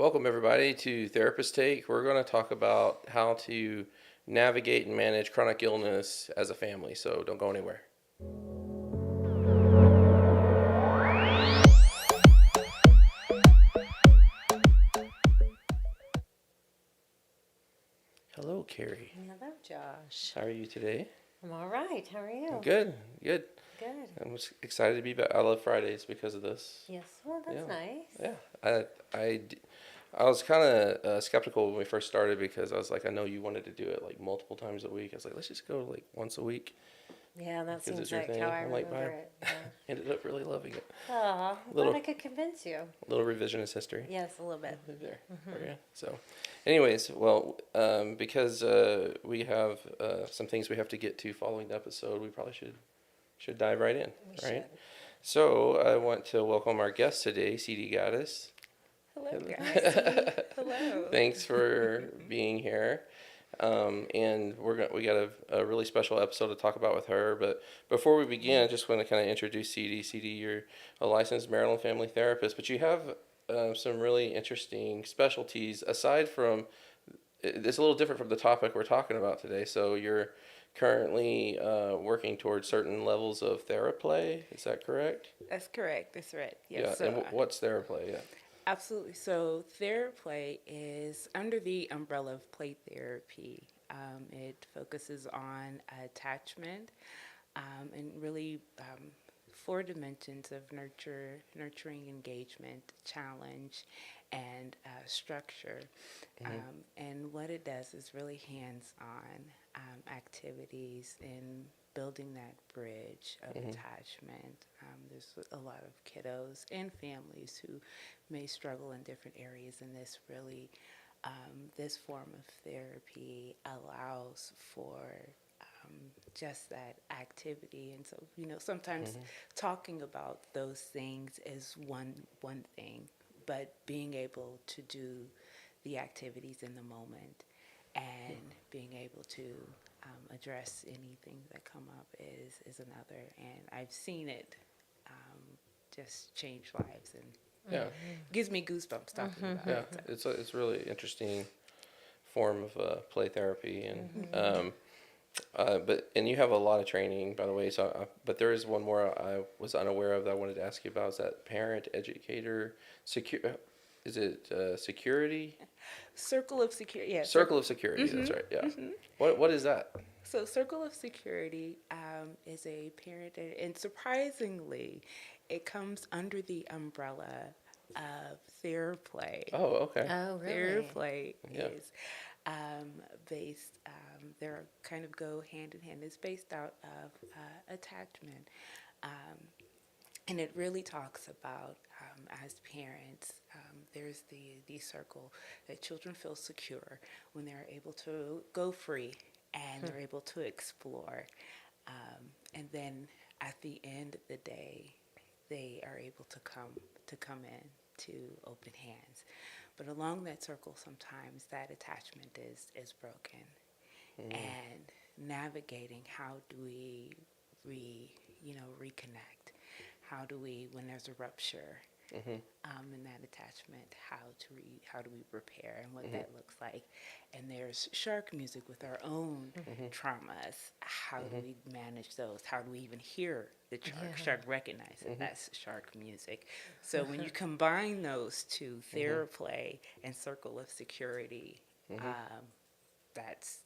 Welcome, everybody, to Therapist Take. We're going to talk about how to navigate and manage chronic illness as a family, so don't go anywhere. Hello, Carrie. Hello, Josh. How are you today? I'm all right. How are you? Good. Good. I'm just excited to be back. I love Fridays because of this. Yes. Well, that's nice. Yeah. I was kind of skeptical when we first started because I was like, I know you wanted to do it like multiple times a week. I was like, let's just go like once a week. Yeah, that Because seems it's your like thing. how I I'm like, remember bye. it. Yeah. Ended up really loving it. Oh, I Little- thought I could convince you. Little revisionist history. Yes, a little bit. There for you. So, anyways, well, because we have some things we have to get to following the episode, we probably should dive right in. We Right. should. So I want to welcome our guest today, Ceedee Gaddis. Hello, guys. Hello. Thanks for being here. And we got a really special episode to talk about with her. But before we begin, I just want to kind of introduce Ceedee. Ceedee, you're a licensed Maryland family therapist, but you have some really interesting specialties aside from. It's a little different from the topic we're talking about today. So you're currently working towards certain levels of theraplay. Is that correct? That's correct. That's right. Yes. Yeah. So, And what's theraplay? Yeah. absolutely. So Theraplay is under the umbrella of play therapy. It focuses on attachment and really four dimensions of nurturing engagement, challenge, and structure. And what it does is really hands-on activities in building that bridge of attachment. There's a lot of kiddos and families who may struggle in different areas, and this really, this form of therapy allows for just that activity. And so, sometimes talking about those things is one thing, but being able to do the activities in the moment and being able to address anything that come up is another. And I've seen it just change lives, and Yeah. gives me goosebumps talking about Yeah. it. It's really interesting form of play therapy, and and you have a lot of training, by the way. So, but there is one more I was unaware of that I wanted to ask you about. Is that parent educator Is it security? Circle of Security. Yeah. Circle of Security. That's right. Yeah. What is that? So Circle of Security is a parent, and surprisingly, it comes under the umbrella of Theraplay. Oh, okay. Oh, really? Theraplay Yeah. is based, they're kind of go hand in hand. It's based out of attachment. And it really talks about, as parents, there's the circle that children feel secure when they're able to go free and they're able to explore. And then at the end of the day, they are able to come in to open hands. But along that circle, sometimes that attachment is broken. And navigating, how do we reconnect? How do we, when there's a rupture in that attachment, how do we repair, and what that looks like? And there's shark music with our own traumas. How do we manage those? How do we even hear the shark recognize that that's shark music? So when you combine those two, Theraplay and Circle of Security, that's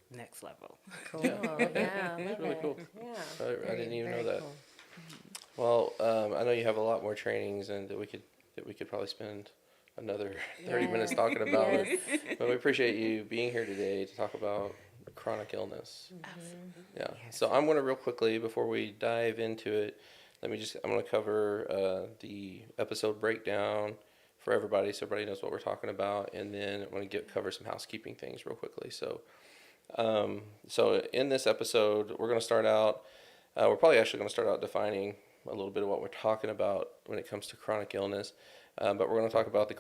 next level. Cool. Yeah. It's really cool. Yeah. I didn't even know very that. cool. Well, I know you have a lot more trainings, and that we could probably spend another 30 minutes talking about it. But we appreciate you being here today to talk about chronic illness. Yeah. So I'm going to real quickly, before we dive into it, I'm going to cover the episode breakdown for everybody, so everybody knows what we're talking about, and then I'm going to cover some housekeeping things real quickly. So in this episode, we're going to start out. We're probably actually going to start out defining a little bit of what we're talking about when it comes to chronic illness. But we're going to talk about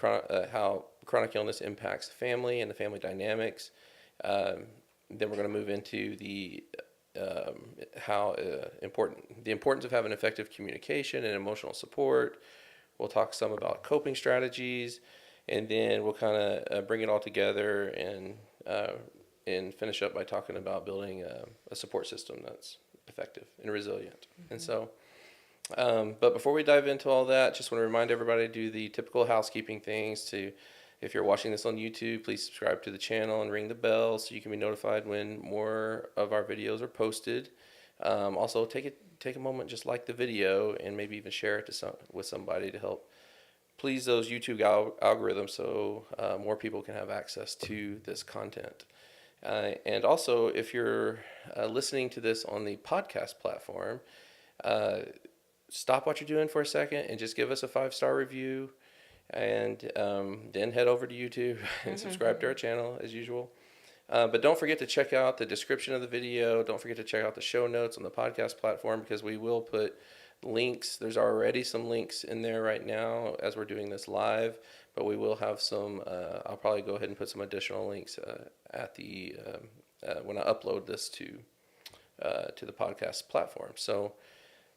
how chronic illness impacts the family and the family dynamics. Then we're going to move into the importance of having effective communication and emotional support. We'll talk some about coping strategies, and then we'll kind of bring it all together and finish up by talking about building a support system that's effective and resilient. And so, but before we dive into all that, just want to remind everybody to do the typical housekeeping things. If you're watching this on YouTube, please subscribe to the channel and ring the bell so you can be notified when more of our videos are posted. Also, take a moment, just like the video, and maybe even share it with somebody to help please those YouTube algorithms so more people can have access to this content. And also, if you're listening to this on the podcast platform, stop what you're doing for a second and just give us a 5-star review, and then head over to YouTube and subscribe to our channel as usual. But don't forget to check out the description of the video. Don't forget to check out the show notes on the podcast platform, because we will put links. There's already some links in there right now as we're doing this live, but we will have some. I'll probably go ahead and put some additional links at the when I upload this to the podcast platform.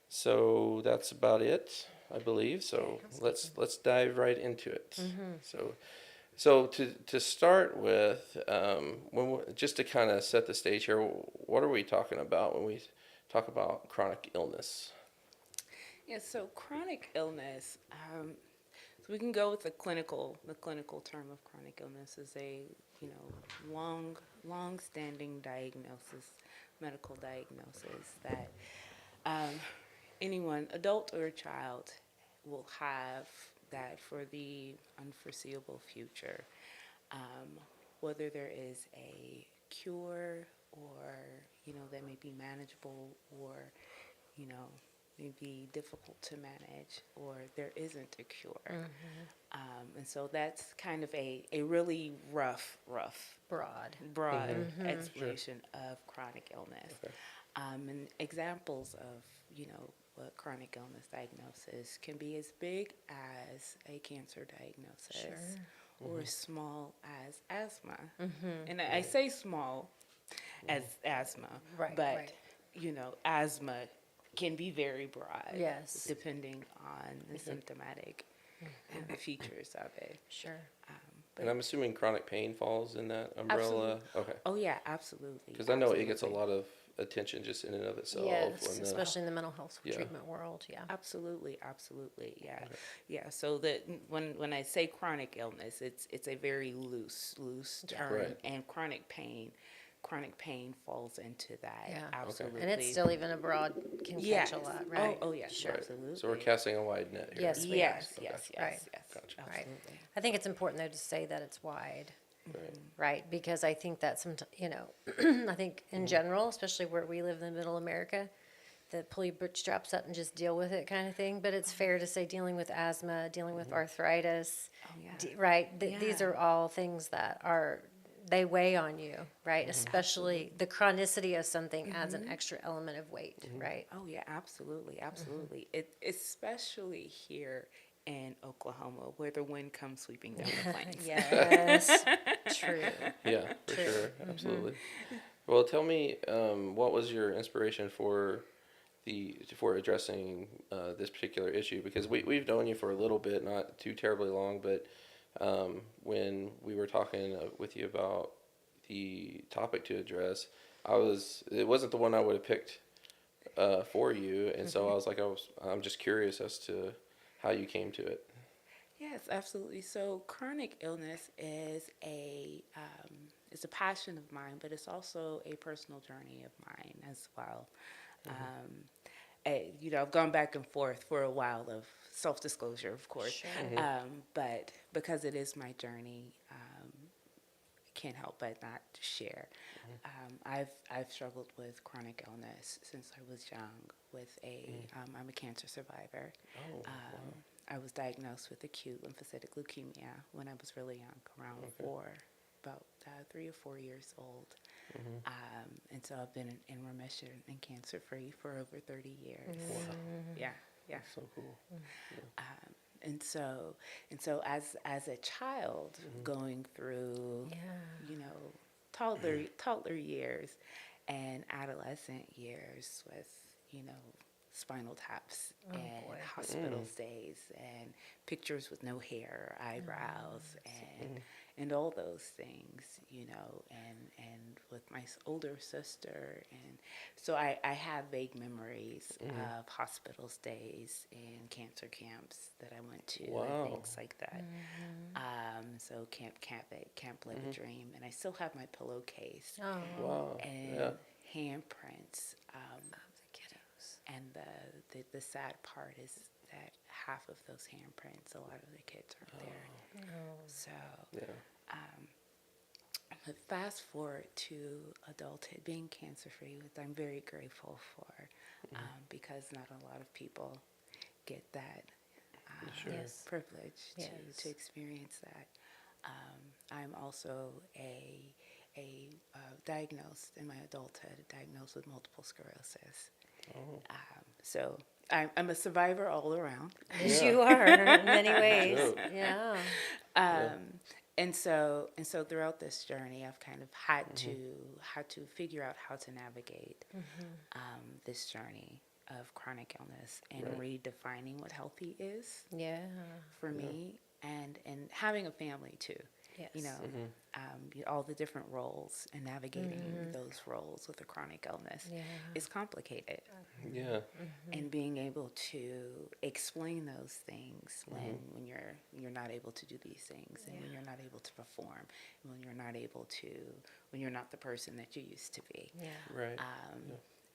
So that's about it, I believe. So let's dive right into it. So to start with, just to kind of set the stage here, what are we talking about when we talk about chronic illness? Yeah, so chronic illness, so we can go with the clinical term of chronic illness is a, long-standing diagnosis, medical diagnosis that anyone, adult or child, will have that for the unforeseeable future. Whether there is a cure or, that may be manageable or, may be difficult to manage, or there isn't a cure. And so that's kind of a really rough, broad explanation of chronic illness. Okay. And examples of, what chronic illness diagnosis can be as big as a cancer diagnosis or as small as asthma. And I say small as asthma, but, asthma can be very broad, depending on the symptomatic features of it. And I'm assuming chronic pain falls in that umbrella. Okay. Oh yeah, absolutely. Because I know it gets a lot of attention just in and of itself. Yes, especially in the mental health treatment world. Yeah. Absolutely. Yeah. Okay. Yeah. So that when I say chronic illness, it's a very loose term, and chronic pain falls into that. Yeah. Absolutely. And it's still even abroad, can catch a lot, right? Oh yes, sure. Absolutely. So we're casting a wide net here. Yes, we yes. Right. Gotcha. Right. I think it's important though to say that it's wide. Right, because I think that I think in general, especially where we live in the middle America, that pull your bootstraps up and just deal with it kind of thing. But it's fair to say dealing with asthma, dealing with arthritis, these are all things that they weigh on you, right? Especially the chronicity of something adds an extra element of weight, right? Oh yeah, absolutely. It especially here in Oklahoma, where the wind comes sweeping down the plains. Yes, true. Yeah, for sure, absolutely. Well, tell me, what was your inspiration for addressing this particular issue? Because we've known you for a little bit, not too terribly long, but when we were talking with you about the topic to address, it wasn't the one I would have picked for you, and so I was like, I'm just curious as to how you came to it. Yes, absolutely. So chronic illness is a passion of mine, but it's also a personal journey of mine as well. I've gone back and forth for a while of self-disclosure, of course, but because it is my journey, I can't help but not share. I've struggled with chronic illness since I was young. I'm a cancer survivor. I was diagnosed with acute lymphocytic leukemia when I was really young, around about 3 or 4 years old. And so I've been in remission and cancer-free for over 30 years. Wow. Yeah. That's so cool. And so as a child going through, toddler years and adolescent years with, spinal taps Oh, and boy. hospital stays and pictures with no hair, eyebrows, and all those things, you know, and with my older sister. And so I have vague memories of hospital stays and cancer camps that I went to Wow. and things like that. So Camp Live a Dream, and I still have my pillowcase Oh, Wow. and Yeah. handprints. the kiddos. And the sad part is that half of those handprints, a lot of the kids aren't there. Oh. So, Yeah. but fast forward to adulthood, being cancer free, which I'm very grateful for, because not a lot of people get that Sure. Yes. privilege Yes. to experience that. I'm also diagnosed in my adulthood, diagnosed with multiple sclerosis. Oh. So I'm a survivor all around. Yes, Yeah. you are in many ways. joke. Yeah. And so throughout this journey, I've kind of had to figure out how to navigate this journey of chronic illness and Right. redefining what healthy is Yeah. for me, and having a family too. Yes. You know, all the different roles and navigating those roles with a chronic illness Yeah. is complicated. Yeah. And being able to explain those things when you're not able to do these things, and when you're not able to perform, and when you're not the person that you used to be. Yeah. Right.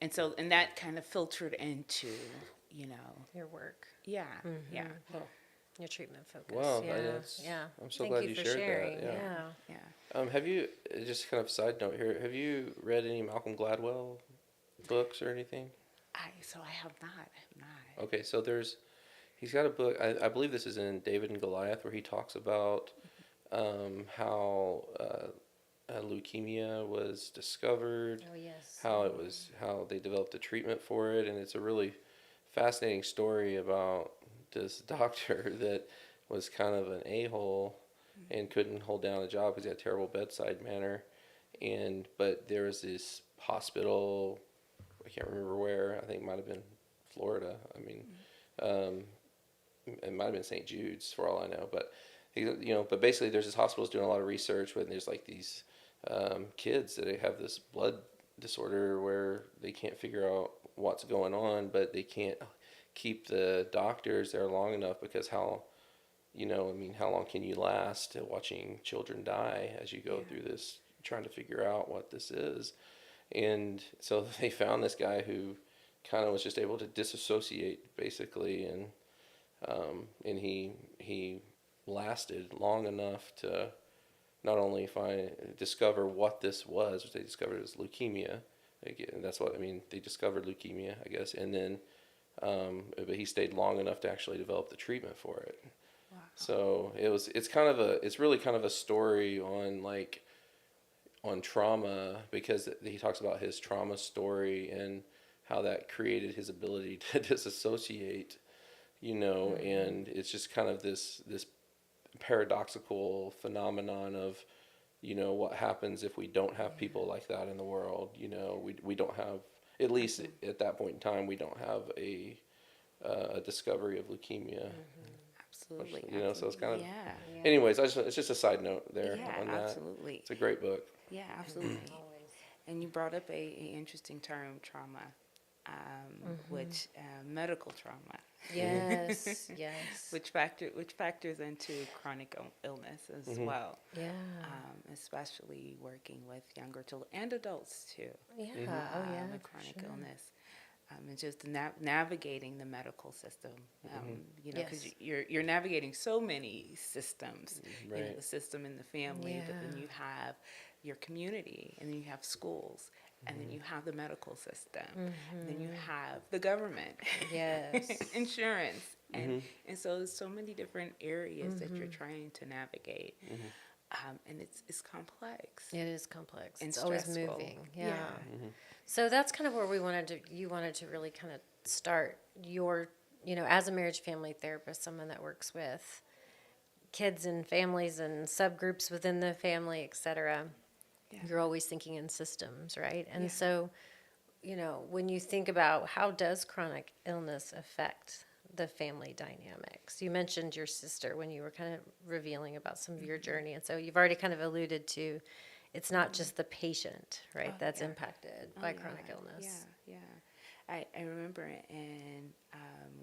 And so that kind of filtered into, you know, Your work, yeah. your treatment focus. Wow, Yeah. that's- Yeah. I'm so Thank glad you you for shared that, sharing. yeah. Yeah. Have you, just kind of side note here, have you read any Malcolm Gladwell books or anything? I have not. Okay, so he's got a book, I believe this is in David and Goliath, where he talks about how leukemia was discovered, Oh, yes. how they developed a treatment for it, and it's a really fascinating story about this doctor that was kind of an a-hole and couldn't hold down a job because he had terrible bedside manner, but there was this hospital, I can't remember where, I think it might have been Florida, it might have been St. Jude's for all I know, but but basically there's this hospital doing a lot of research when there's like these kids that have this blood disorder where they can't figure out what's going on, but they can't keep the doctors there long enough because how long can you last watching children die as you go through this, trying to figure out what this is? And so they found this guy who kind of was just able to disassociate basically, and he lasted long enough to not only discover what this was, which they discovered it was leukemia. Again, that's what they discovered leukemia, I guess, and then but he stayed long enough to actually develop the treatment for it. Wow. So it's really kind of a story on trauma, because he talks about his trauma story and how that created his ability to disassociate, and it's just kind of this paradoxical phenomenon of, what happens if we don't have people like that in the world. We don't have, at least at that point in time, we don't have a discovery of leukemia. Absolutely. So it's kind of. yeah. Anyways, it's just a side note there Yeah, on that. absolutely. It's a great book. Yeah, absolutely. Always. And you brought up a interesting term, trauma, which medical trauma, Yes. Yes. which factors into chronic illness as well, Yeah. especially working with younger children and adults too. Yeah. Oh, yeah. With for chronic sure. illness. And just navigating the medical system, because Yes. you're navigating so many systems. Right. The system in the family, but then Yeah. you have your community, and then you have schools, and then you have the medical system, and then you have the government, Yes. insurance, and so there's so many different areas that you're trying to navigate, and it's complex. It is complex. And It's always stressful. moving. Yeah. Yeah. So that's kind of where you wanted to really kind of start your, as a marriage family therapist, someone that works with kids and families and subgroups within the family, et cetera. Yeah. You're always thinking in systems, right? And Yeah. so when you think about how does chronic illness affect the family dynamics? You mentioned your sister when you were kind of revealing about some of your journey. And so you've already kind of alluded to it's not just the patient, right, that's impacted by chronic illness. Yeah. I remember in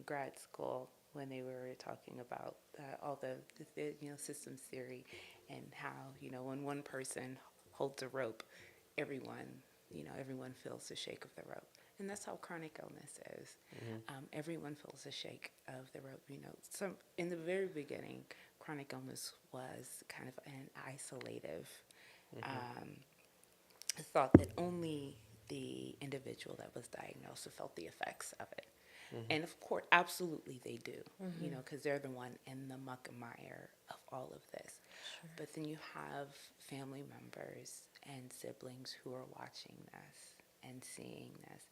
grad school when they were talking about all the systems theory and how, when one person holds a rope, everyone feels the shake of the rope. And that's how chronic illness is. Everyone feels the shake of the rope. In the very beginning, chronic illness was kind of an isolative thought that only the individual that was diagnosed felt the effects of it. And of course, absolutely they do, because they're the one in the muck and mire of all of this. Sure. But then you have family members and siblings who are watching this and seeing this,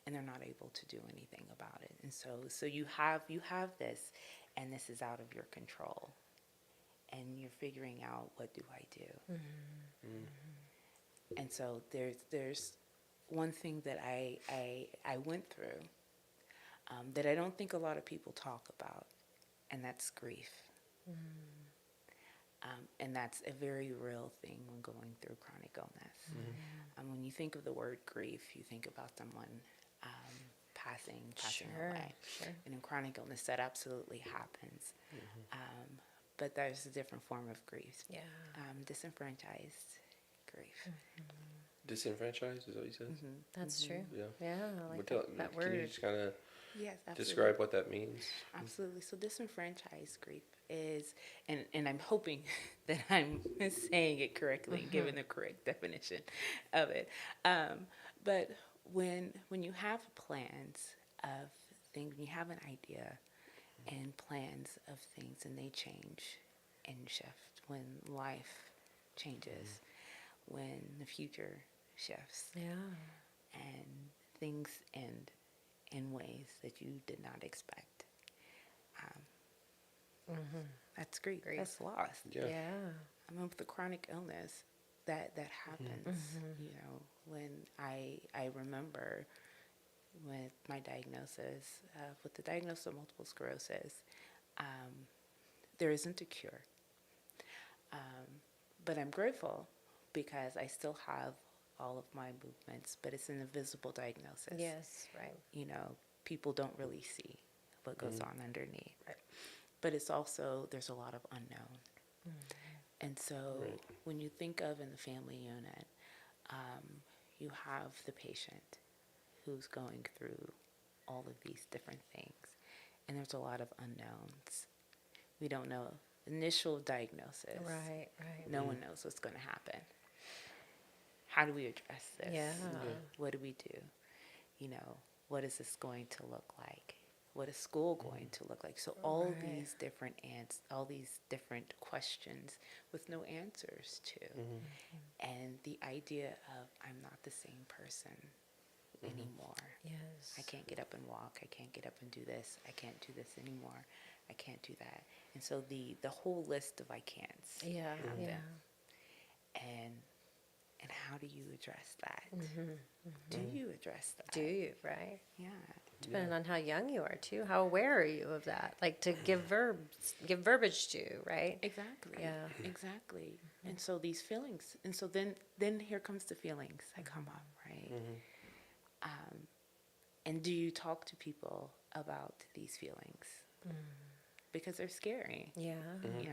and they're not able to do anything about it. And so you have this, and this is out of your control, and you're figuring out, what do I do? And so there's one thing that I went through that I don't think a lot of people talk about, and that's grief. And that's a very real thing when going through chronic illness. When you think of the word grief, you think about someone passing away. Sure. And in chronic illness, that absolutely happens. But there's a different form of grief. Yeah. Disenfranchised grief. Disenfranchised, is that what you said? That's true. Yeah, I like that word. Can you just kind of Yes, describe what that means? Absolutely. So disenfranchised grief is, and I'm hoping that I'm saying it correctly, given the correct definition of it. But when you have plans of things, when you have an idea and plans of things, and they change and shift, when life changes, when the future shifts, and things end in ways that you did not expect. That's grief. That's loss. Yeah. I mean, with the chronic illness, that happens. When I remember with my diagnosis, with the diagnosis of multiple sclerosis, there isn't a cure. But I'm grateful because I still have all of my movements, but it's an invisible diagnosis. Yes, right. People don't really see what goes on underneath. Right. But it's also, there's a lot of unknown. And so when you think of in the family unit, you have the patient who's going through all of these different things. And there's a lot of unknowns. We don't know. Initial diagnosis. Right. No one knows what's going to happen. How do we address this? Yeah. What do we do? What is this going to look like? What is school going to look like? So all these different all these different questions with no answers to. And the idea of, I'm not the same person anymore. Yes. I can't get up and walk. I can't get up and do this. I can't do this anymore. I can't do that. And so the whole list of I can'ts. And how do you address that? Do you address that? Do you, right? Yeah. Depending on how young you are, too. How aware are you of that? Like, to give verbiage to, right? Exactly. Yeah. Exactly. And so these feelings, and so then here comes the feelings that come up, right? And do you talk to people about these feelings? Because they're scary. Yeah.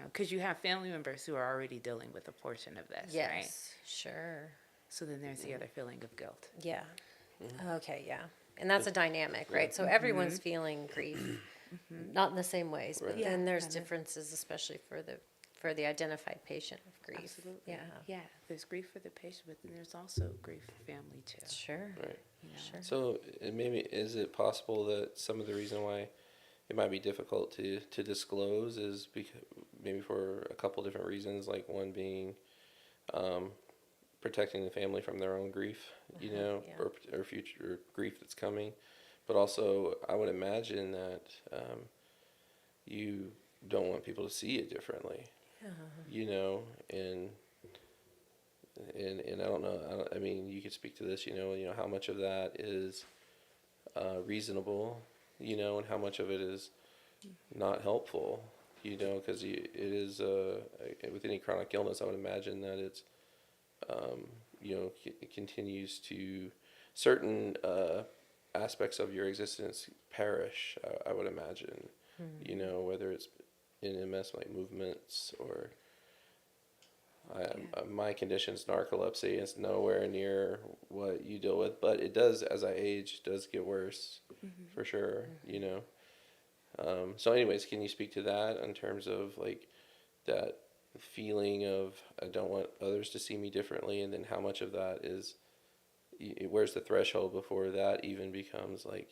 Because you have family members who are already dealing with a portion of this, right? Yes, sure. So then there's the other feeling of guilt. Yeah. Okay, yeah. And that's a dynamic, right? So everyone's feeling grief, not in the same ways, but then there's differences, especially for the identified patient of grief. Absolutely. Yeah. There's grief for the patient, but then there's also grief for family too. Sure. Right. Sure. So maybe, is it possible that some of the reason why it might be difficult to disclose is because maybe for a couple different reasons, like one being protecting the family from their own grief, or future grief that's coming. But also, I would imagine that you don't want people to see it differently, and and I don't know. I mean, you could speak to this. How much of that is reasonable, and how much of it is not helpful. Because it is with any chronic illness, I would imagine that it's it continues to certain aspects of your existence perish. I would imagine, whether it's in MS like movements or my condition's narcolepsy. It's nowhere near what you deal with, but it does, as I age, does get worse for sure. So anyways, can you speak to that in terms of like that feeling of I don't want others to see me differently, and then how much of that is where's the threshold before that even becomes like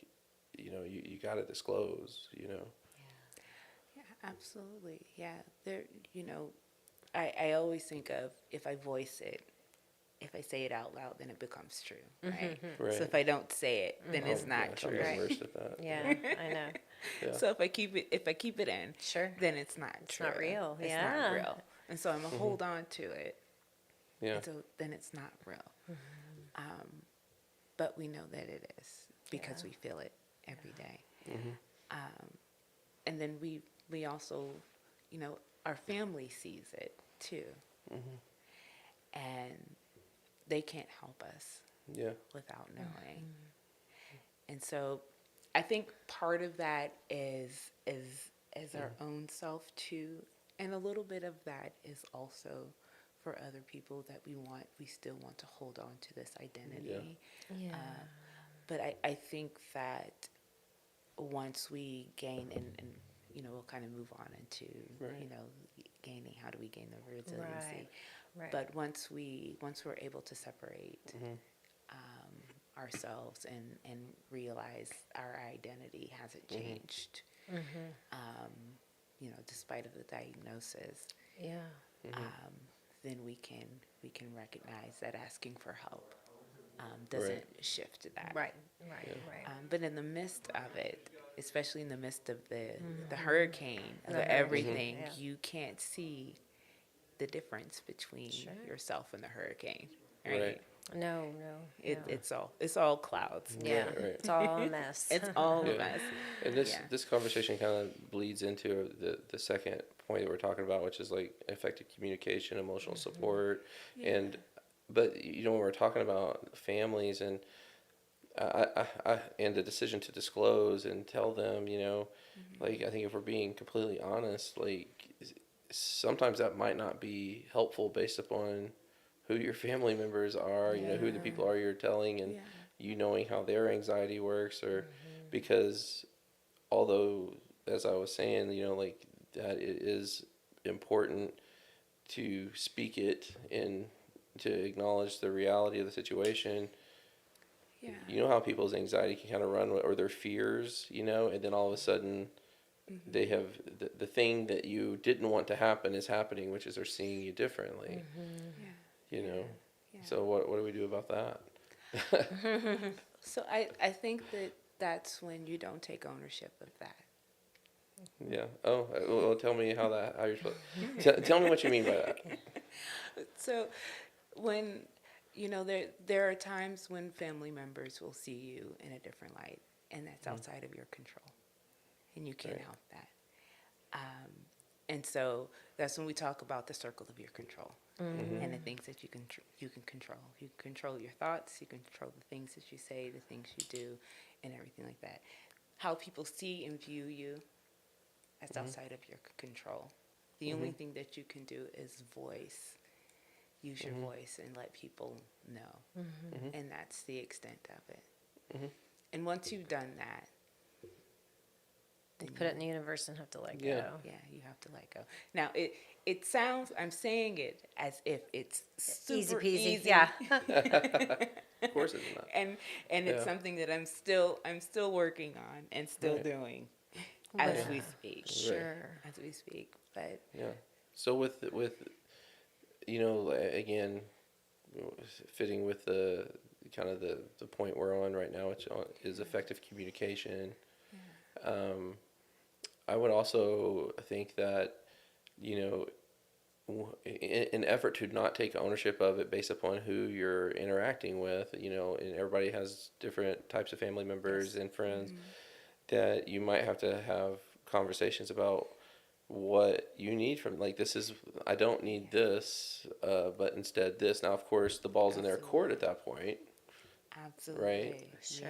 you got to disclose. Yeah, absolutely. Yeah, there. I always think of if I voice it, if I say it out loud, then it becomes true, right? Right. So if I don't say it, then it's not gosh, I'm true. the worst at that. Yeah, I know. Yeah. So if I keep it in, Sure. then it's not It's true. not real. It's Yeah. not real. And so I'm gonna hold on to it. Yeah. And so then it's not real. But we know that it is because we feel it every day. And then we also, our family sees it too. And they can't help us Yeah. without knowing. And so I think part of that is our own self too. And a little bit of that is also for other people that we still want to hold on to this identity. Yeah. But I think that once we gain and we'll kind of move on into, gaining, how do we gain the resiliency? Right. But once we're able to separate ourselves and realize our identity hasn't changed, despite of the diagnosis, Yeah. then we can recognize that asking for help doesn't shift that. Right. But in the midst of it, especially in the midst of the hurricane of everything, you can't see the difference between yourself and the hurricane. Right. No. It's all clouds. Yeah. Right. It's all a mess. It's all a mess. And this conversation kind of bleeds into the second point that we're talking about, which is like effective communication, emotional support, but when we're talking about families and and the decision to disclose and tell them, like I think if we're being completely honest, like sometimes that might not be helpful based upon who your family members are, who the people are you're telling, and knowing how their anxiety works, or because although, as I was saying, like that it is important to speak it and to acknowledge the reality of the situation. Yeah. You know how people's anxiety can kind of run, or their fears, and then all of a sudden they have the thing that you didn't want to happen is happening, which is they're seeing you differently. Yeah. So what do we do about that? So I think that's when you don't take ownership of that. Yeah. Oh, well, tell me how you're supposed. Tell me what you mean by that. So when there are times when family members will see you in a different light, and that's outside of your control, and you can't help that. And so that's when we talk about the circle of your control, and the things that you can control. You can control your thoughts. You can control the things that you say, the things you do, and everything like that. How people see and view you, that's outside of your control. The only thing that you can do is use your voice and let people know. And that's the extent of it. And once you've done that, You put it in the universe and have to let go. yeah, you have to let go. Now, it sounds, I'm saying it as if it's super Easy peasy. easy. Yeah. Of course it's not. And it's something that I'm still working on and still doing as we speak. Sure. As we speak. But So with again, fitting with the kind of the point we're on right now, which is effective communication. I would also think that in effort to not take ownership of it based upon who you're interacting with, and everybody has different types of family members and friends, that you might have to have conversations about what you need from, like, I don't need this, but instead this. Now, of course, the ball's in their court at that point. Absolutely. Right? Sure.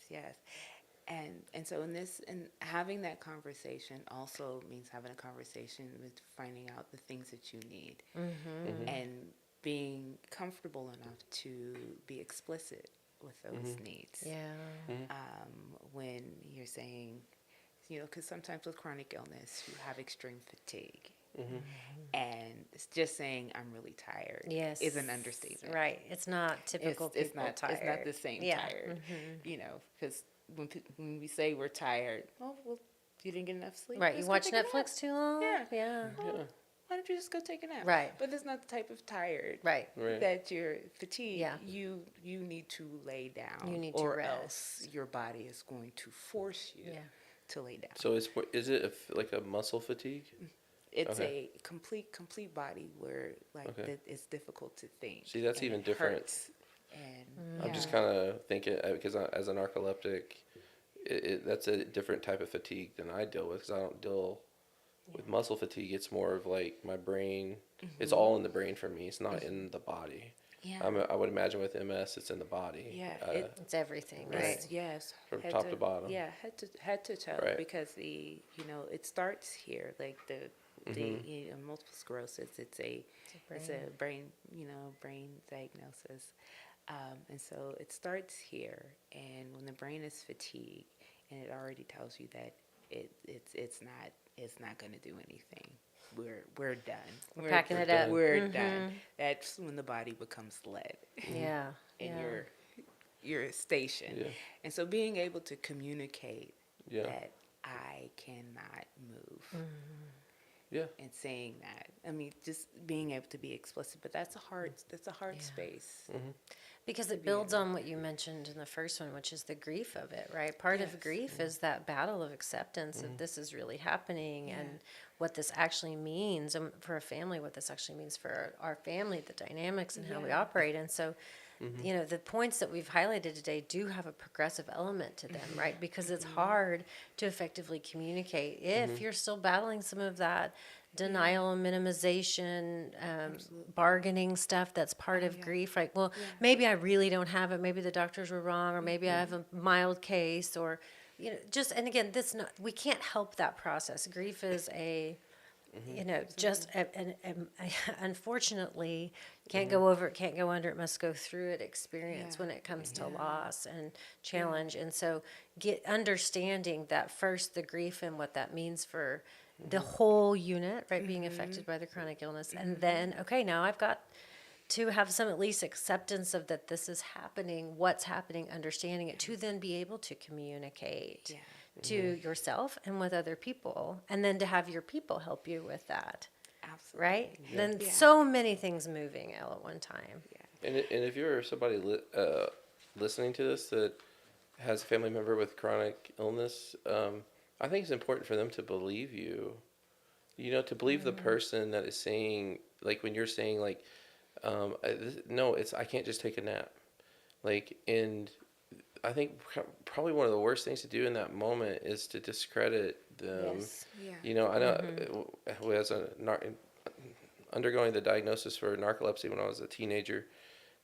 Yes. And so in having that conversation also means having a conversation with finding out the things that you need, and being comfortable enough to be explicit with those needs. Yeah. When you're saying, because sometimes with chronic illness you have extreme fatigue, and it's just saying I'm really tired Yes. is an understatement. Right. It's not typical It's people not tired. It's not the same tired. Because when we say we're tired, oh well, you didn't get enough sleep. Right. You Let's go watch take a nap. Netflix too long? Yeah. Yeah. Well, why don't you just go take a nap? Right. But it's not the type of tired Right. that you're fatigued. Yeah. You need to lay down. You need to or rest. else your body is going to force you to lay down. So is it like a muscle fatigue? It's Okay. a complete body where it's difficult to think. See, that's and even it different. hurts. And I'm just kind of thinking, because as a narcoleptic, that's a different type of fatigue than I deal with, because I don't deal with muscle fatigue. It's more of like my brain. It's all in the brain for me. It's not in the body. Yeah. I would imagine with MS, it's in the body. Yeah, It's everything, Right. right? Yes. From head top to bottom. Yeah, head to toe. Right. Because it starts here. Like the multiple sclerosis. It's a brain brain diagnosis, and so it starts here. And when the brain is fatigued, and it already tells you that it's not going to do anything. We're done. We're packing it up. We're done. That's when the body becomes lead. Yeah. In your station. Yeah. And so being able to communicate Yeah. that I cannot move. Yeah. And saying that. I mean, just being able to be explicit, but that's a hard space. Because it builds on what you mentioned in the first one, which is the grief of it, right? Part of grief is that battle of acceptance that this is really happening and what this actually means, and for a family, what this actually means for our family, the dynamics and how we operate. And so, the points that we've highlighted today do have a progressive element to them, right? Because it's hard to effectively communicate if you're still battling some of that denial and minimization, bargaining stuff that's part of grief. Like, well, maybe I really don't have it. Maybe the doctors were wrong, or maybe I have a mild case, or, and again, we can't help that process. Grief is unfortunately, can't go over it, can't go under it, must go through it experience when it comes to loss and challenge. And so understanding that first, the grief and what that means for the whole unit, right, being affected by the chronic illness. And then, okay, now I've got to have some at least acceptance of that this is happening, what's happening, understanding it, to then be able to communicate to yourself and with other people, and then to have your people help you with that. Absolutely. Right? Then so many things moving all at one time. And if you're somebody listening to this that has a family member with chronic illness, I think it's important for them to believe you. To believe the person that is saying, like, when you're saying, like, no, I can't just take a nap. Like, and I think probably one of the worst things to do in that moment is to discredit them. Yes. Yeah. I know as undergoing the diagnosis for narcolepsy when I was a teenager,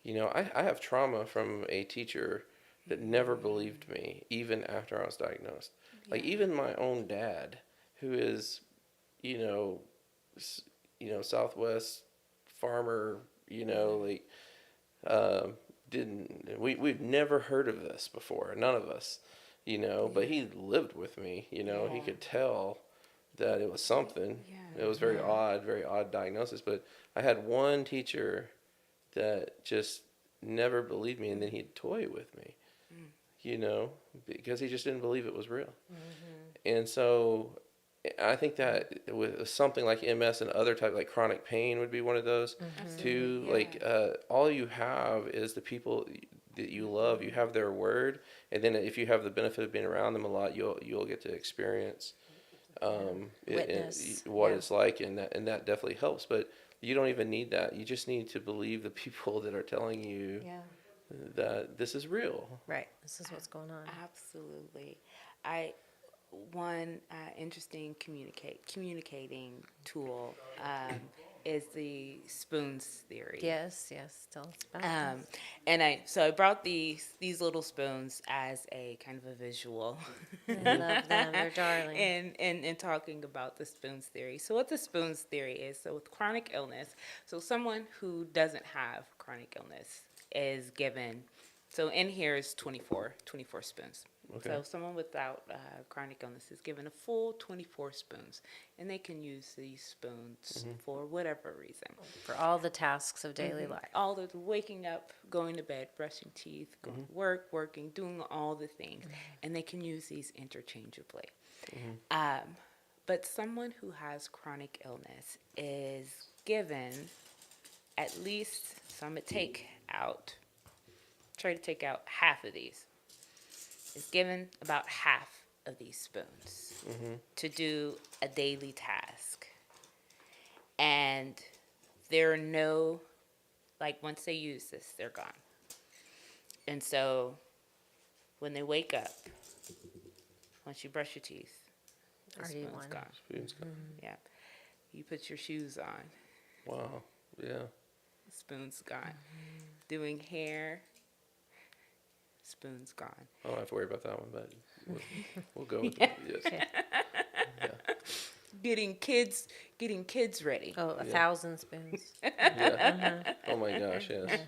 I have trauma from a teacher that never believed me, even after I was diagnosed. Like, even my own dad, who is, Southwest farmer, we've never heard of this before, none of us, but he lived with me, he could tell that it was something. It was very odd diagnosis, but I had one teacher that just never believed me, and then he'd toy with me, because he just didn't believe it was real. And so I think that with something like MS and other type, like chronic pain would be one of those too. Like, all you have is the people that you love. You have their word, and then if you have the benefit of being around them a lot, you'll get to experience Witness. what it's like, and that definitely helps. But You don't even need that. You just need to believe the people that are telling you Yeah. that this is real. Right. This is what's going on. Absolutely. I one interesting communicating tool is the spoons theory. Yes. Yes. Tell us about Um, this. and I brought these little spoons as a kind of a visual. I love them. They're darling. And talking about the spoons theory. So what the spoons theory is, so with chronic illness, so someone who doesn't have chronic illness is given, so in here is 24 spoons. Okay. So someone without chronic illness is given a full 24 spoons, and they can use these spoons for whatever reason. For all the tasks of daily life. All the waking up, going to bed, brushing teeth, going to work, working, doing all the things, and they can use these interchangeably. But someone who has chronic illness is given at least, so I'm going to try to take out half of these, is given about half of these spoons to do a daily task. And there are no, like, once they use this, they're gone. And so when they wake up, once you brush your teeth, the Are you spoon's one? gone. Spoons go- Yeah. You put your shoes on, Wow. Yeah. the spoon's gone. Doing hair, spoon's gone. I don't have to worry about that one, but we'll go with it. Yes. Getting kids ready, Oh, 1,000 spoons. Yeah. Oh my gosh, yes.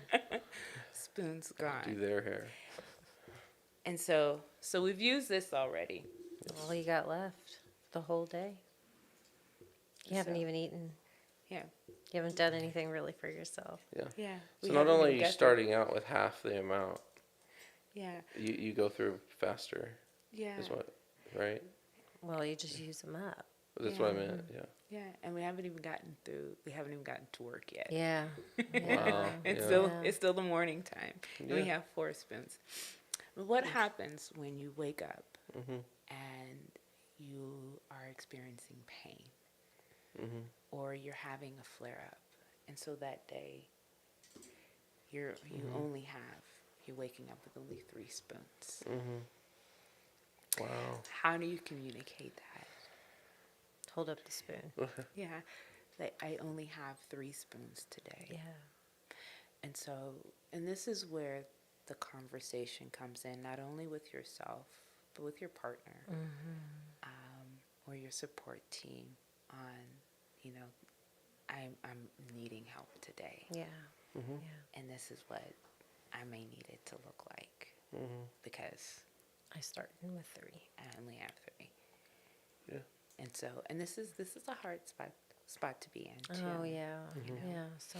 spoon's Do gone. their hair. And so we've used this already. All you got left the whole day. You haven't So- even eaten. Yeah. You haven't done anything really for yourself. Yeah. Yeah. So we not haven't only are even you got there. starting out with half the amount, Yeah. you go through faster. Yeah. Is what, right? Well, you just use them up. That's what I Yeah. meant. Yeah. Yeah. And we haven't even gotten to work yet. Yeah. Wow. It's Yeah. still the morning time. And we Yeah. have 4 spoons. But what happens when you wake up Mhm. and you are experiencing pain Mhm. or you're having a flare up? And so that day you're waking up with only 3 spoons. Mhm. Wow. How do you communicate that? Hold up the spoon. Yeah. That I only have 3 spoons today. Yeah. And this is where the conversation comes in, not only with yourself, but with your partner or your support team on, I'm needing help today. Yeah. Mhm. Yeah. And this is what I may need it to look like Mhm. because I started with 3. I only have 3. Yeah. And this is a hard spot to be in too. Oh, yeah. Mm-hmm. Yeah. So,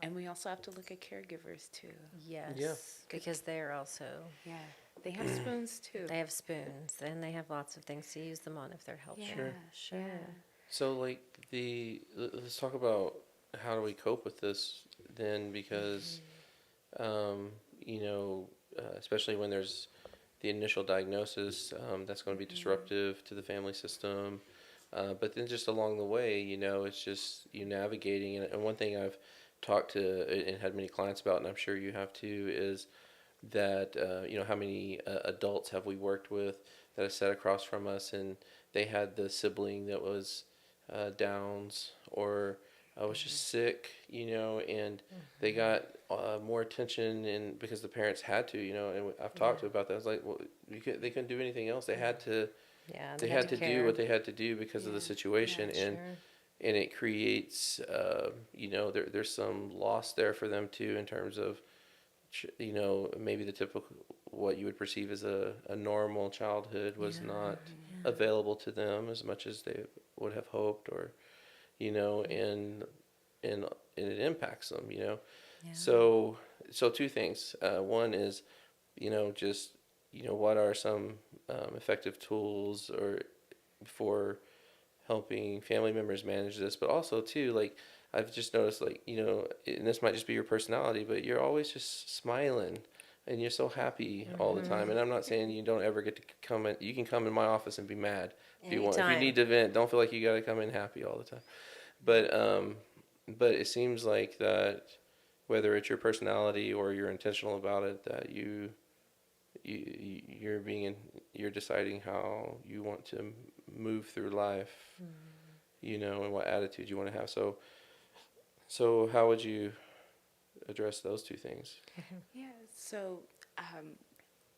And we also have to look at caregivers too. yes. Yeah. Because they're also, Yeah, they have spoons too. they have spoons and they have lots of things to use them on if they're helping. Yeah, Sure. Sure. yeah. So like let's talk about how do we cope with this then, because especially when there's the initial diagnosis, that's going to be disruptive to the family system. But then just along the way, it's just you navigating. And one thing I've talked to and had many clients about, and I'm sure you have too, is that, how many adults have we worked with that have sat across from us and they had the sibling that was Downs or was just sick, and they got more attention and because the parents had to, and I've talked to about that. I was like, well, they couldn't do anything else. They had to. Yeah. They had to do what they had to do because of the Yeah. situation, and Sure. and it creates, there's some loss there for them too in terms of, maybe the typical what you would perceive as a normal childhood was not available to them as much as they would have hoped, or, and it impacts them, Yeah. So 2 things. One is, just, what are some effective tools or for helping family members manage this, but also too, like I've just noticed, like, and this might just be your personality, but you're always just smiling and you're so happy all the time. And I'm not saying you don't ever get to come in. You can come in my office and be mad if you want. If you Anytime. need to vent, don't feel like you got to come in happy all the time. But but it seems like that whether it's your personality or you're intentional about it, that you're deciding how you want to move through life, and what attitude you want to have. So how would you address those two things? Yeah, so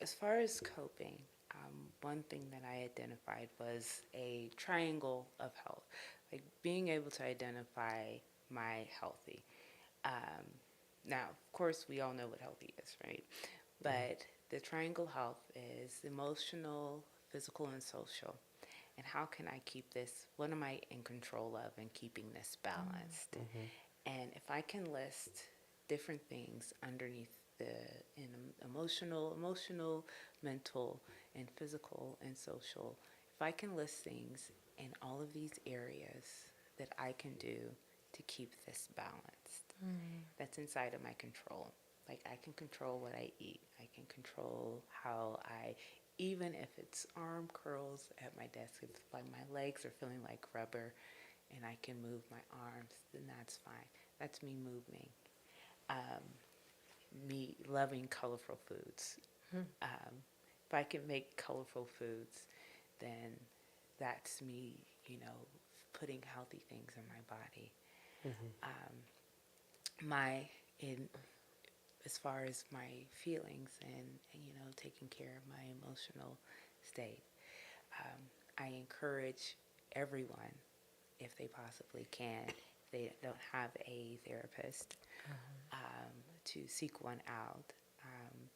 as far as coping, one thing that I identified was a triangle of health, like being able to identify my healthy. Um, Now, of course, we all know what healthy is, right? But the triangle health is emotional, physical, and social. And how can I keep this? What am I in control of in keeping this balanced? And if I can list different things underneath the emotional, mental, and physical and social, if I can list things in all of these areas that I can do to keep this balanced, that's inside of my control. Like I can control what I eat. I can control how even if it's arm curls at my desk, if like my legs are feeling like rubber and I can move my arms, then that's fine. That's me moving. Me loving colorful foods. If I can make colorful foods, then that's me, putting healthy things in my body. My in As far as my feelings and taking care of my emotional state, I encourage everyone, if they possibly can, if they don't have a therapist, to seek one out,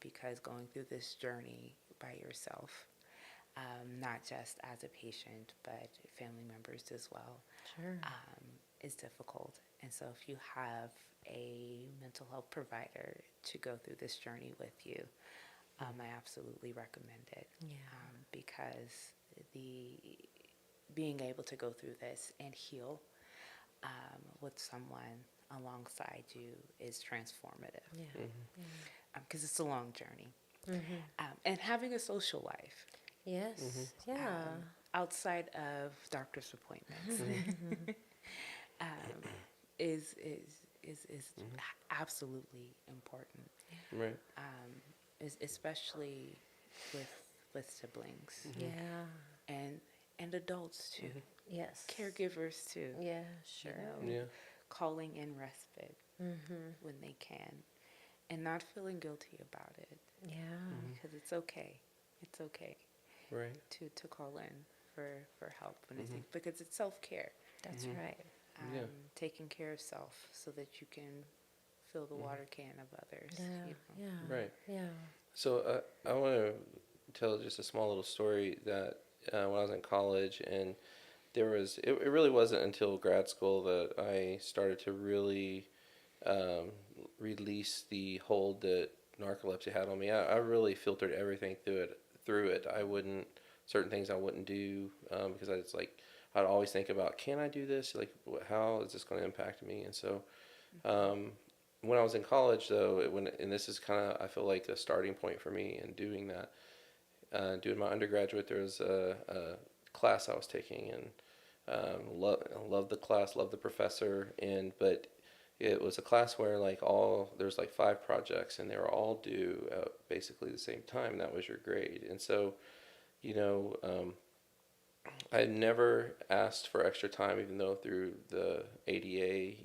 because going through this journey by yourself, not just as a patient but family members as well, Sure. is difficult. And so if you have a mental health provider to go through this journey with you, I absolutely recommend it. Yeah. Because being able to go through this and heal with someone alongside you is transformative. Yeah. Because it's a long journey. And having a social life Yes. Yeah. outside of doctor's appointments um, is absolutely important, Right. especially with siblings Yeah. and adults too, Yes. caregivers too. Yeah. Sure. Yeah. Calling in respite when they can, and not feeling guilty about it, Yeah. because it's okay. It's okay Right. to call in for help when it's because it's self-care. That's right. Yeah. Taking care of self so that you can fill the water can of others. Yeah. Yeah. Right. Yeah. So I want to tell just a small little story that when I was in college, and it really wasn't until grad school that I started to really release the hold that narcolepsy had on me. I really filtered everything through it. I wouldn't certain things I wouldn't do because I'd always think about, can I do this? Like, how is this going to impact me? And so when I was in college, though, and this is kind of, I feel like, a starting point for me in doing that. Doing my undergraduate, there was a class I was taking, and loved the class, loved the professor, but it was a class where there's 5 projects, and they were all due at basically the same time. That was your grade, and so I had never asked for extra time, even though through the ADA,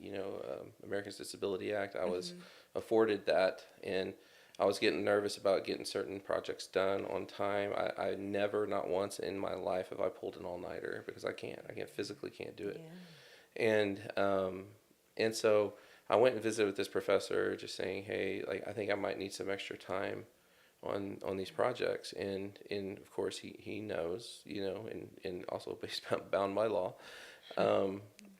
Americans Disability Act, I was afforded that, and I was getting nervous about getting certain projects done on time. I never, not once in my life, have I pulled an all-nighter because I physically can't do it. Yeah. And so I went and visited with this professor, just saying, hey, I think I might need some extra time on these projects, and of course he knows, and also based bound by law.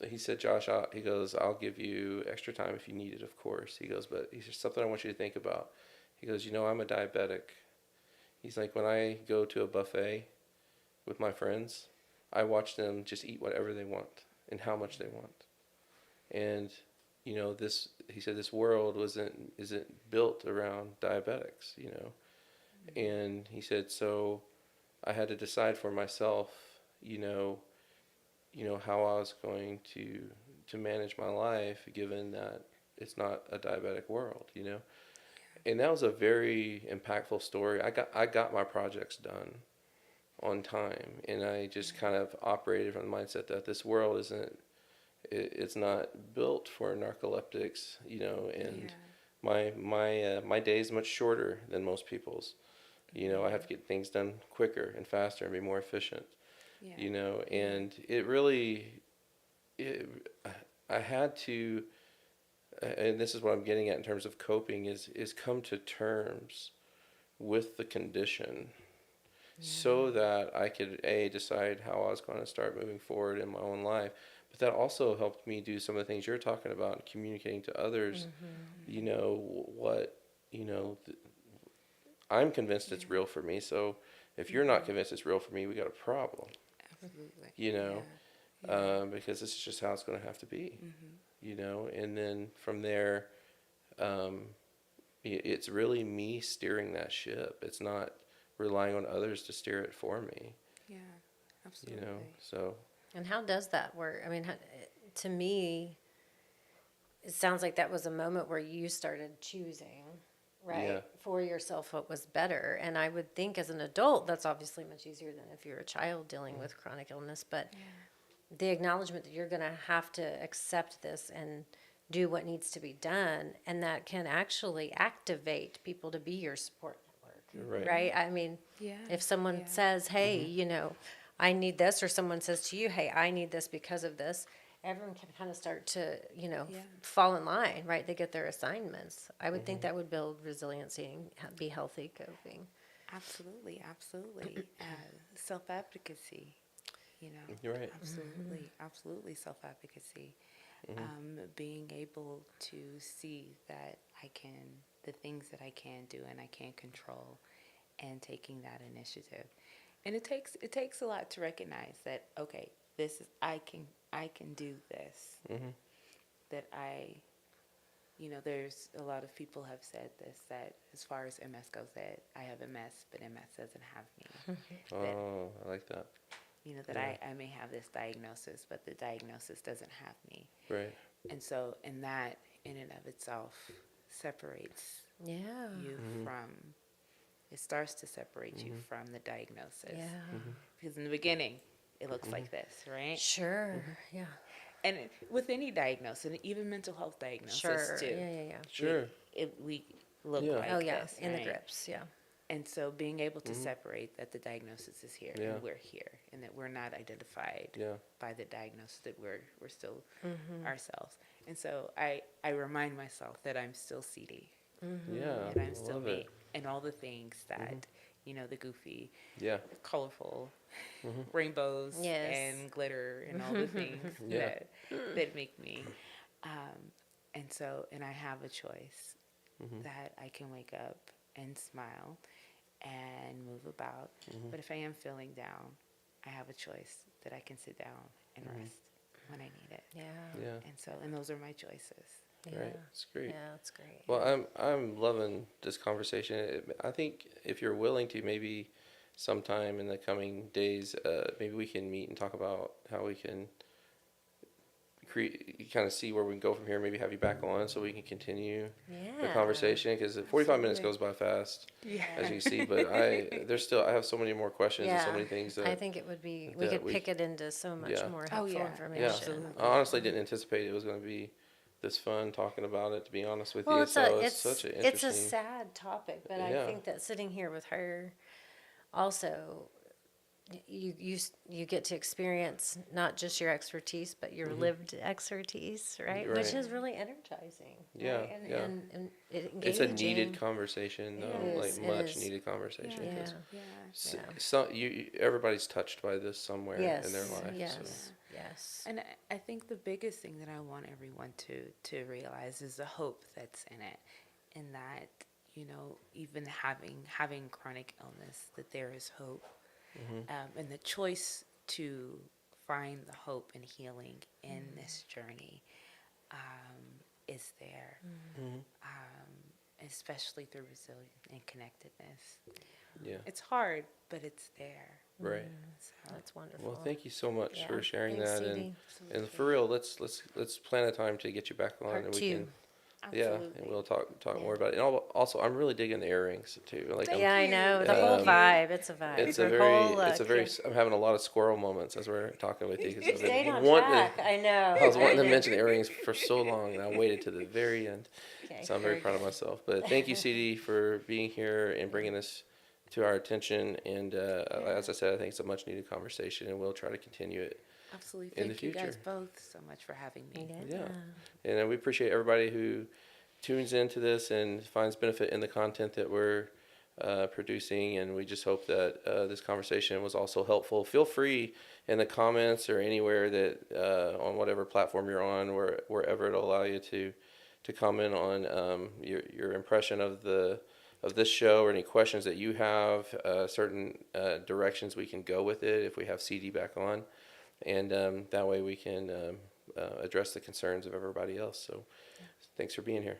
He said, Josh, he goes, I'll give you extra time if you need it, of course. He goes, but he said, something I want you to think about. He goes, I'm a diabetic. He's like, when I go to a buffet with my friends, I watch them just eat whatever they want and how much they want. And he said, this world isn't built around diabetics, And he said, so I had to decide for myself, how I was going to manage my life, given that it's not a diabetic world, you know. And that was a very impactful story. I got my projects done on time, and I just kind of operated from the mindset that this world it's not built for narcoleptics, you know, and my day is much shorter than most people's. You know, I have to get things done quicker and faster and be more efficient. You know, and it really, I had to, and this is what I'm getting at in terms of coping, is come to terms with the condition so that I could decide how I was going to start moving forward in my own life. But that also helped me do some of the things you're talking about and communicating to others. You know what, you know, I'm convinced it's real for me. So if you're not convinced it's real for me, we got a problem. Absolutely. You know, because this is just how it's going to have to be. You know, and then from there, it's really me steering that ship. It's not relying on others to steer it for me. Yeah, absolutely. You know, so. And how does that work? I mean, to me, it sounds like that was a moment where you started choosing, right, for yourself what was better. And I would think as an adult, that's obviously much easier than if you're a child dealing with chronic illness. But the acknowledgement that you're going to have to accept this and do what needs to be done, and that can actually activate people to be your support network, right? I mean, if someone says, hey, you know, I need this, or someone says to you, hey, I need this because of this, everyone can kind of start to, you know, fall in line, right? They get their assignments. I would think that would build resiliency and be healthy coping. Absolutely, absolutely. Self-advocacy, you know. You're right. Absolutely, absolutely self-advocacy. Being able to see that the things that I can do and I can control, and taking that initiative. And it takes a lot to recognize that, okay, this is, I can do this. That you know, there's a lot of people have said this, that as far as MS goes, that I have MS, but MS doesn't have me. Oh, I like that. You know, that I may have this diagnosis, but the diagnosis doesn't have me. Right. And so, and that in and of itself separates you from, it starts to separate you from the diagnosis. Because in the beginning, it looks like this, right? Sure, And with any diagnosis, and even mental health diagnosis too. Sure, We look like this, in right? the grips, And so being able to separate that the diagnosis is here and we're here, and that we're not identified by the diagnosis, that we're still ourselves. And so I remind myself that I'm still Ceedee. Yeah, And I'm still me. it. And all the things that, you know, the goofy, colorful rainbows and glitter and all the things that make me. And so, and I have a choice that I can wake up and smile and move about. But if I am feeling down, I have a choice that I can sit down and rest when I need it. And so, and those are my choices. Right, it's great. Yeah, that's great. Well, I'm loving this conversation. I think if you're willing to, maybe sometime in the coming days, maybe we can meet and talk about how we can kind of see where we can go from here. Maybe have you back on so we can continue the conversation, because 45 minutes goes by fast, as you can see. But I have so many more questions and so many things that I think it would be, we could pick it into so much more helpful information. I honestly didn't anticipate it was going to be this fun talking about it, to be honest with you. It's such an interesting. It's a sad topic, but I think that sitting here with her, also, you get to experience not just your expertise, but your lived expertise, right? Which is really energizing. Yeah, right? And it's a needed conversation, though, much needed conversation. Everybody's touched by this somewhere in their life. Yes. And I think the biggest thing that I want everyone to realize is the hope that's in it, and that, you know, even having chronic illness, that there is hope, and the choice to find the hope and healing in this journey is there, especially through resilience and connectedness. Yeah. It's hard, but it's there. Right. So, That's wonderful. Well, thank you so much Yeah. for sharing Thanks, that, Ceedee. and for real, let's plan a time to get you back on, Part and we two. can. Yeah, absolutely. and we'll talk Yeah. more about it. And also, I'm really digging the earrings too. Like, Thank Yeah, I you. know the Thank whole you. vibe. It's a vibe. it's The a very, whole it's a look, very. yeah. I'm having a lot of squirrel moments as we're talking with you. You stayed on wanting track. I know. I was wanting to mention earrings for so long, and I waited to the very end. Okay, So I'm very proud of good. myself. But thank you, CD, for being here and bringing this to our attention. And as I said, I think it's a much needed conversation, and we'll try to continue it. Absolutely. In the Thank you guys future. both so much for having me. Yeah. And we appreciate everybody who tunes into this and finds benefit in the content that we're producing. And we just hope that this conversation was also helpful. Feel free in the comments or anywhere that on whatever platform you're on, wherever it'll allow you to comment on your impression of this show, or any questions that you have, certain directions we can go with it if we have CD back on. And that way we can address the concerns of everybody else. So thanks for being here.